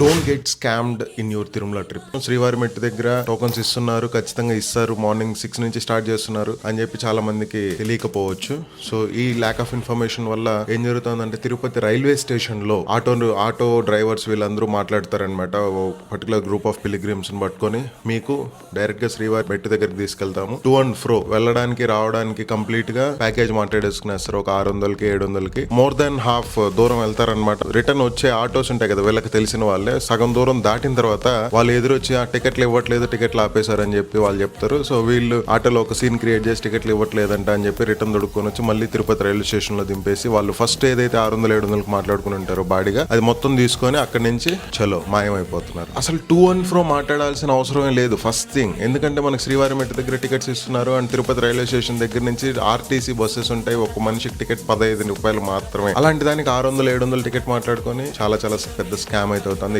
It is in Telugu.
Don't get scammed in your Tirumala trip. శ్రీవారి మెట్టు దగ్గర టోకన్స్ ఇస్తున్నారు, ఖచ్చితంగా ఇస్తారు, మార్నింగ్ 6 నుంచి స్టార్ట్ చేస్తున్నారు అని చెప్పి చాలా మందికి తెలియకపోవచ్చు. సో ఈ ల్యాక్ ఆఫ్ ఇన్ఫర్మేషన్ వల్ల ఏం జరుగుతుందంటే తిరుపతి రైల్వే స్టేషన్ లో ఆటో డ్రైవర్స్ వీళ్ళందరూ మాట్లాడతారనమాట. పర్టికులర్ గ్రూప్ ఆఫ్ పిలిగ్రిమ్స్ పట్టుకొని మీకు డైరెక్ట్ గా శ్రీవారి మెట్టు దగ్గరికి తీసుకెళ్తాము, టు అండ్ ఫ్రో వెళ్ళడానికి రావడానికి కంప్లీట్ గా ప్యాకేజ్ మాట్లాడేసుకునేస్తారు. ఒక 600కి 700కి మోర్ దాన్ హాఫ్ దూరం వెళ్తారనమాట. రిటర్న్ వచ్చే ఆటోస్ ఉంటాయి కదా, వీళ్ళకి తెలిసిన వాళ్ళే సగం దూరం దాటిన తర్వాత వాళ్ళు ఎదురొచ్చి ఆ టికెట్లు ఇవ్వట్లేదు, టికెట్లు ఆపేశారని చెప్పి వాళ్ళు చెప్తారు. సో వీళ్ళు ఆటోలో ఒక సీన్ క్రియేట్ చేసి టికెట్లు ఇవ్వట్లేదంట అని చెప్పి రిటర్న్ దొడుక్కొని వచ్చి మళ్ళీ తిరుపతి రైల్వే స్టేషన్ లో దింపేసి వాళ్ళు ఫస్ట్ ఏదైతే 600-700కి మాట్లాడుకుని ఉంటారో బాడీగా అది మొత్తం తీసుకొని అక్కడి నుంచి చలో మాయమైపోతున్నారు. అసలు టూ అండ్ ఫ్రో మాట్లాడాల్సిన అవసరమే లేదు ఫస్ట్ థింగ్. ఎందుకంటే మనకి శ్రీవారి మెట్టు దగ్గర టికెట్స్ ఇస్తున్నారు అండ్ తిరుపతి రైల్వే స్టేషన్ దగ్గర నుంచి ఆర్టీసీ బస్సెస్ ఉంటాయి, ఒక మనిషికి టికెట్ 15 రూపాయలు మాత్రమే. అలాంటి దానికి 600-700 టికెట్ మాట్లాడుకొని చాలా చాలా పెద్ద స్కామ్ అయితే అవుతుంది.